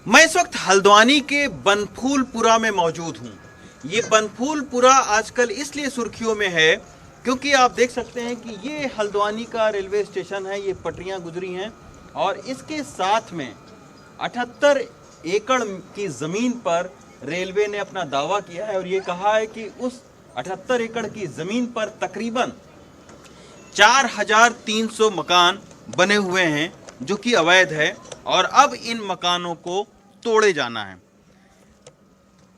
मैं इस वक्त हल्द्वानी के बनफूलपुरा में मौजूद हूँ। ये बनफूलपुरा आजकल इसलिए सुर्खियों में है क्योंकि आप देख सकते हैं कि ये हल्द्वानी का रेलवे स्टेशन है। ये पटरियाँ गुजरी हैं और इसके साथ में 78 एकड़ की ज़मीन पर रेलवे ने अपना दावा किया है और ये कहा है कि उस 78 एकड़ की ज़मीन पर तकरीबन 4300 मकान बने हुए हैं जो कि अवैध है और अब इन मकानों को तोड़े जाना है।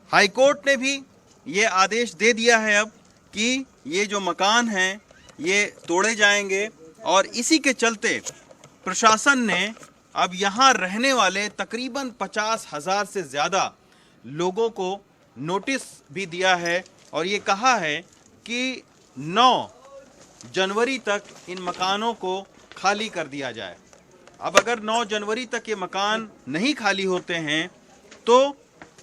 हाईकोर्ट ने भी ये आदेश दे दिया है अब कि ये जो मकान हैं ये तोड़े जाएंगे और इसी के चलते प्रशासन ने अब यहाँ रहने वाले तकरीबन 50,000 से ज़्यादा लोगों को नोटिस भी दिया है और ये कहा है कि 9 जनवरी तक इन मकानों को खाली कर दिया जाए। अब अगर 9 जनवरी तक ये मकान नहीं खाली होते हैं तो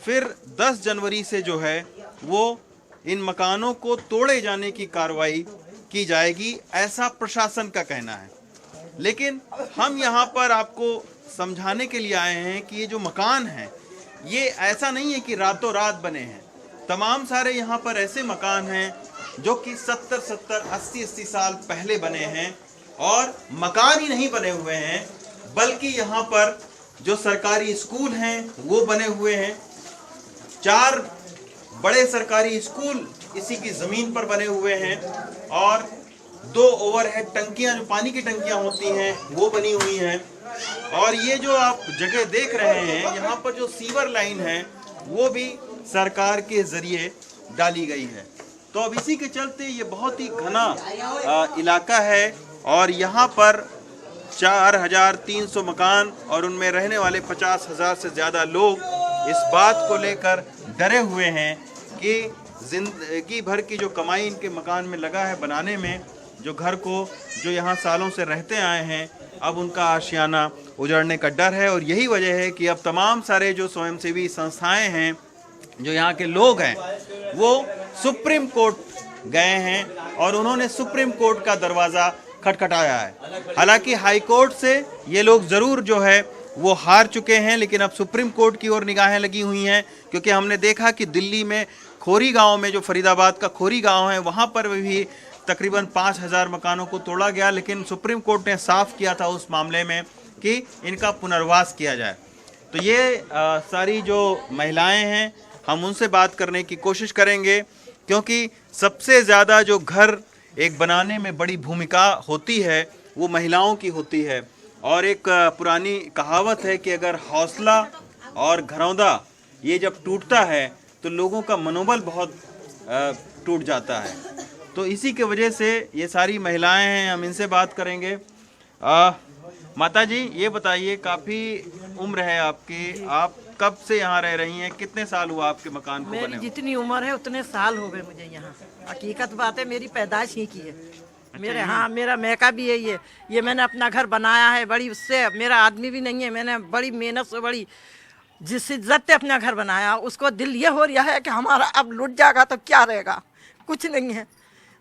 फिर 10 जनवरी से जो है वो इन मकानों को तोड़े जाने की कार्रवाई की जाएगी, ऐसा प्रशासन का कहना है। लेकिन हम यहाँ पर आपको समझाने के लिए आए हैं कि ये जो मकान हैं ये ऐसा नहीं है कि रातों रात बने हैं। तमाम सारे यहाँ पर ऐसे मकान हैं जो कि 70-70, 80-80 साल पहले बने हैं और मकान ही नहीं बने हुए हैं बल्कि यहाँ पर जो सरकारी स्कूल हैं वो बने हुए हैं। 4 बड़े सरकारी स्कूल इसी की ज़मीन पर बने हुए हैं और 2 ओवरहेड टंकियाँ, जो पानी की टंकियाँ होती हैं, वो बनी हुई हैं। और ये जो आप जगह देख रहे हैं यहाँ पर जो सीवर लाइन है वो भी सरकार के ज़रिए डाली गई है। तो अब इसी के चलते ये बहुत ही घना इलाका है और यहाँ पर 4300 मकान और उनमें रहने वाले 50,000 से ज़्यादा लोग इस बात को लेकर डरे हुए हैं कि ज़िंदगी भर की जो कमाई इनके मकान में लगा है बनाने में, जो घर को जो यहाँ सालों से रहते आए हैं, अब उनका आशियाना उजड़ने का डर है। और यही वजह है कि अब तमाम सारे जो स्वयंसेवी संस्थाएं हैं, जो यहाँ के लोग हैं, वो सुप्रीम कोर्ट गए हैं और उन्होंने सुप्रीम कोर्ट का दरवाज़ा खटखटाया है। हालांकि हाई कोर्ट से ये लोग ज़रूर जो है वो हार चुके हैं, लेकिन अब सुप्रीम कोर्ट की ओर निगाहें लगी हुई हैं क्योंकि हमने देखा कि दिल्ली में खोरी गांव में, जो फरीदाबाद का खोरी गांव है, वहां पर भी तकरीबन 5,000 मकानों को तोड़ा गया, लेकिन सुप्रीम कोर्ट ने साफ किया था उस मामले में कि इनका पुनर्वास किया जाए। तो ये सारी जो महिलाएं हैं हम उनसे बात करने की कोशिश करेंगे क्योंकि सबसे ज़्यादा जो घर एक बनाने में बड़ी भूमिका होती है वो महिलाओं की होती है। और एक पुरानी कहावत है कि अगर हौसला और घरौंदा ये जब टूटता है तो लोगों का मनोबल बहुत टूट जाता है। तो इसी के वजह से ये सारी महिलाएं हैं, हम इनसे बात करेंगे। माता जी ये बताइए, काफ़ी उम्र है आपकी, आप कब से यहाँ रह रही हैं? कितने साल हुआ आपके मकान को बने? मेरी जितनी उम्र है उतने साल हो गए मुझे यहाँ। हकीकत बात है, मेरी पैदाइश ही की है। मेरे हाँ, मेरा मैका भी है ये मैंने अपना घर बनाया है। बड़ी उससे मेरा आदमी भी नहीं है, मैंने बड़ी मेहनत से, बड़ी जिस इज्जत से अपना घर बनाया। उसको दिल ये हो रहा है कि हमारा अब लुट जाएगा तो क्या रहेगा। कुछ नहीं है,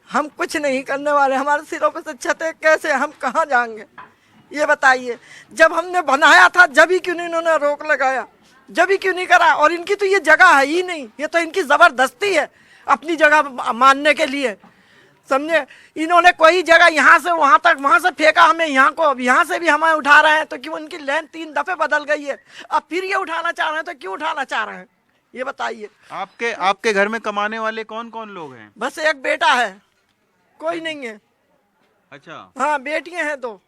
हम कुछ नहीं करने वाले, हमारे सिरों पे से छत है, कैसे हम कहाँ जाएंगे ये बताइए। जब हमने बनाया था जब ही क्यों नहीं इन्होंने रोक लगाया, जब ही क्यों नहीं करा। और इनकी तो ये जगह है ही नहीं, ये तो इनकी ज़बरदस्ती है अपनी जगह मानने के लिए, समझे। इन्होंने कोई जगह यहाँ से वहाँ तक, वहाँ से फेंका हमें यहाँ को, अब यहाँ से भी हमें उठा रहे हैं। तो क्यों उनकी लाइन 3 दफ़े बदल गई है, अब फिर ये उठाना चाह रहे हैं, तो क्यों उठाना चाह रहे हैं ये बताइए। आपके घर में कमाने वाले कौन कौन लोग हैं? बस एक बेटा है, कोई नहीं है। अच्छा, हाँ, बेटियां हैं 2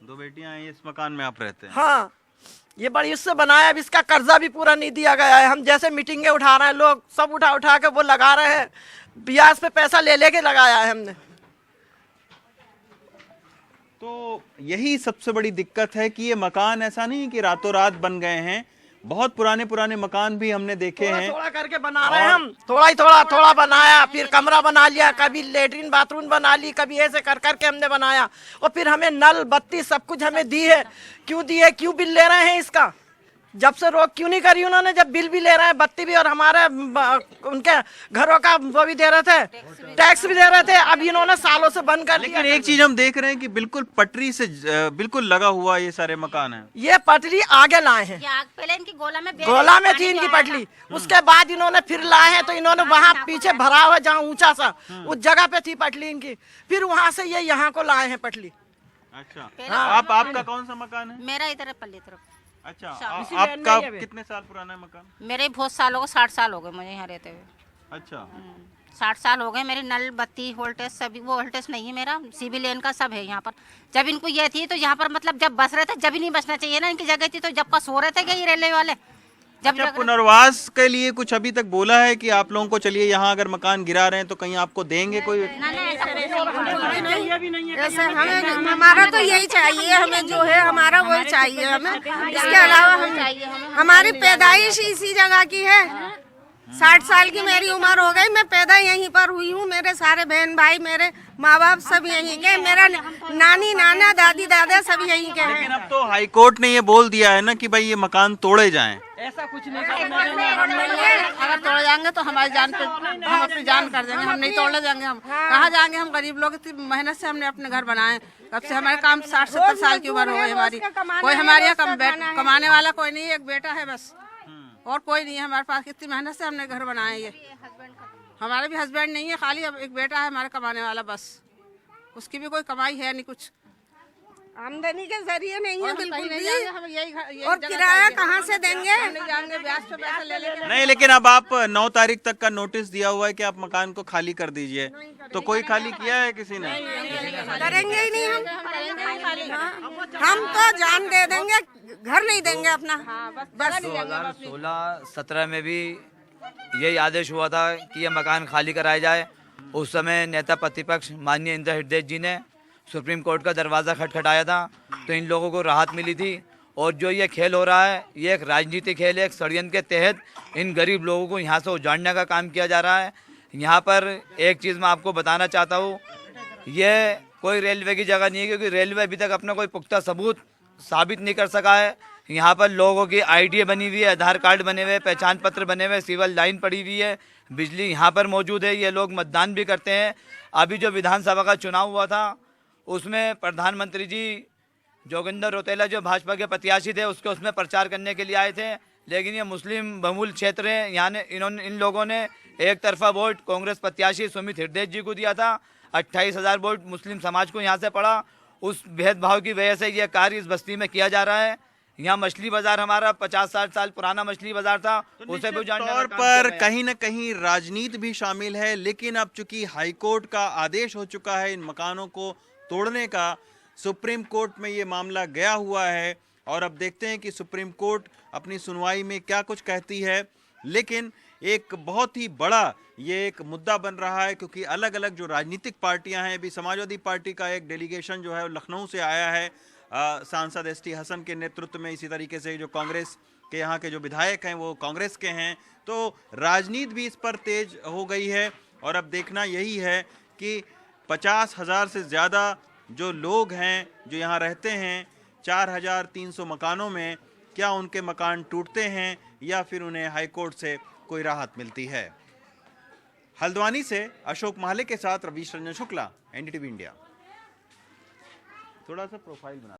बेटियां हैं। इस मकान में आप रहते हैं? हाँ, ये बड़ी उससे बनाया, अब इसका कर्जा भी पूरा नहीं दिया गया है। हम जैसे मीटिंगें उठा रहे हैं, लोग सब उठा उठा के वो लगा रहे हैं, ब्याज पे पैसा ले लेके लगाया है हमने। तो यही सबसे बड़ी दिक्कत है कि ये मकान ऐसा नहीं कि रातों रात बन गए हैं, बहुत पुराने मकान भी हमने देखे हैं। थोड़ा करके बना रहे हैं हम, थोड़ा बनाया, फिर कमरा बना लिया, कभी लेटरिन बाथरूम बना ली, कभी ऐसे कर करके हमने बनाया। और फिर हमें नल बत्ती सब कुछ हमें दी है। क्यों दी है, क्यों बिल ले रहे हैं इसका जब से रोक क्यों नहीं करी उन्होंने, जब बिल भी ले रहे हैं, बत्ती भी और हमारे उनके घरों का वो भी दे रहे थे, टैक्स भी दे रहे थे, अब इन्होंने सालों से बंद कर दिया। लेकिन एक चीज हम देख रहे हैं कि बिल्कुल पटरी से बिल्कुल लगा हुआ ये सारे मकान हैं। ये पटरी आगे लाए हैं, पहले इनकी गोला में थी इनकी पटरी, उसके बाद इन्होंने फिर लाए हैं, तो इन्होंने वहाँ पीछे भरा हुआ जहाँ ऊंचा सा उस जगह पे थी पटरी इनकी, फिर वहाँ से ये यहाँ को लाए हैं पटरी। अच्छा, आपका कौन सा मकान है? मेरा इधर है पल्ली तरफ। अच्छा, आपका कितने साल पुराना है मकान? मेरे बहुत साल हो गए, 60 साल हो गए मुझे यहाँ रहते हुए। अच्छा, 60 साल हो गए। मेरी नल बत्ती वोल्टेज सभी, वो वोल्टेज नहीं है मेरा, सिविल लेन का सब है यहाँ पर। जब इनको ये थी तो यहाँ पर मतलब जब बस रहे थे, जब ही नहीं बसना चाहिए ना, इनकी जगह थी तो जब का सो रहे थे क्या ये रेलवे वाले। जब अच्छा, पुनर्वास के लिए कुछ अभी तक बोला है कि आप लोगों को चलिए यहाँ अगर मकान गिरा रहे हैं तो कहीं आपको देंगे कोई? ऐसे हमें हमारा तो यही चाहिए, हमें जो है हमारा वही चाहिए हमें, इसके अलावा हम हमारी पैदाइश इसी जगह की है। 60 साल की मेरी उम्र हो गई, मैं पैदा यहीं पर हुई हूँ, मेरे सारे बहन भाई मेरे माँ बाप सब यहीं के, मेरा नानी नाना दादी दादा सब यहीं के हैं। लेकिन अब तो हाई कोर्ट ने ये बोल दिया है ना कि भाई ये मकान तोड़े जाएं। ऐसा कुछ नहीं, अगर तोड़े जाएंगे तो हमारी जान पे हम अपनी जान कर देंगे, हम नहीं तोड़ने जाएंगे। हम कहाँ जाएंगे, हम गरीब लोग इतनी मेहनत से हमने अपने घर बनाए, कब से हमारे काम 60-70 साल की उम्र हो गई हमारी। कोई हमारे यहाँ कमाने वाला कोई नहीं, एक बेटा है बस, और कोई नहीं है हमारे पास। कितनी मेहनत से हमने घर बनाए, ये हमारे भी हस्बैंड नहीं है, खाली अब एक बेटा है हमारे कमाने वाला बस, उसकी भी कोई कमाई है नहीं, कुछ आमदनी के जरिए नहीं है बिल्कुल भी। हम यही और किराया कहाँ से देंगे? जाएंगे ब्याज पे पैसा ले लेंगे। नहीं, लेकिन अब आप 9 तारीख तक का नोटिस दिया हुआ है कि आप मकान को खाली कर दीजिए, तो कोई खाली किया है किसी ने? करेंगे ही नहीं हम। हम तो जान दे देंगे, घर नहीं देंगे अपना। बस 2016-17 में भी यही आदेश हुआ था कि यह मकान खाली कराया जाए। उस समय नेता प्रतिपक्ष माननीय इंदिरा हृदय जी ने सुप्रीम कोर्ट का दरवाज़ा खटखटाया था, तो इन लोगों को राहत मिली थी। और जो ये खेल हो रहा है, ये एक राजनीतिक खेल है, एक षड्यंत्र के तहत इन गरीब लोगों को यहाँ से उजाड़ने का काम किया जा रहा है। यहाँ पर एक चीज़ मैं आपको बताना चाहता हूँ, ये कोई रेलवे की जगह नहीं है, क्योंकि रेलवे अभी तक अपना कोई पुख्ता सबूत साबित नहीं कर सका है। यहाँ पर लोगों की आईडी बनी हुई है, आधार कार्ड बने हुए, पहचान पत्र बने हुए, सिविल लाइन पड़ी हुई है, बिजली यहाँ पर मौजूद है, ये लोग मतदान भी करते हैं। अभी जो विधानसभा का चुनाव हुआ था उसमें प्रधानमंत्री जी जोगिंदर रौतेला जो भाजपा के प्रत्याशी थे उसमें प्रचार करने के लिए आए थे, लेकिन ये मुस्लिम बहुल क्षेत्र है, यहाँ ने इन लोगों ने एक तरफा वोट कांग्रेस प्रत्याशी सुमित हृदय जी को दिया था। 28,000 वोट मुस्लिम समाज को यहाँ से पड़ा। उस भेदभाव की वजह से ये कार्य इस बस्ती में किया जा रहा है। यहाँ मछली बाजार हमारा 50-60 साल पुराना मछली बाजार था, उसे भी उजाड़ने तौर पर कहीं न कहीं राजनीति भी शामिल है। लेकिन अब चूंकि हाईकोर्ट का आदेश हो चुका है इन मकानों को तोड़ने का, सुप्रीम कोर्ट में ये मामला गया हुआ है और अब देखते हैं कि सुप्रीम कोर्ट अपनी सुनवाई में क्या कुछ कहती है। लेकिन एक बहुत ही बड़ा ये एक मुद्दा बन रहा है, क्योंकि अलग अलग जो राजनीतिक पार्टियां हैं, अभी समाजवादी पार्टी का एक डेलीगेशन जो है वो लखनऊ से आया है, सांसद एसटी हसन के नेतृत्व में। इसी तरीके से जो कांग्रेस के यहाँ के जो विधायक हैं वो कांग्रेस के हैं। तो राजनीति भी इस पर तेज हो गई है और अब देखना यही है कि 50,000 से ज़्यादा जो लोग हैं जो यहाँ रहते हैं, 4,300 मकानों में, क्या उनके मकान टूटते हैं या फिर उन्हें हाईकोर्ट से कोई राहत मिलती है। हल्द्वानी से अशोक माहले के साथ रवीश रंजन शुक्ला, एनडीटीवी इंडिया। थोड़ा सा प्रोफाइल बना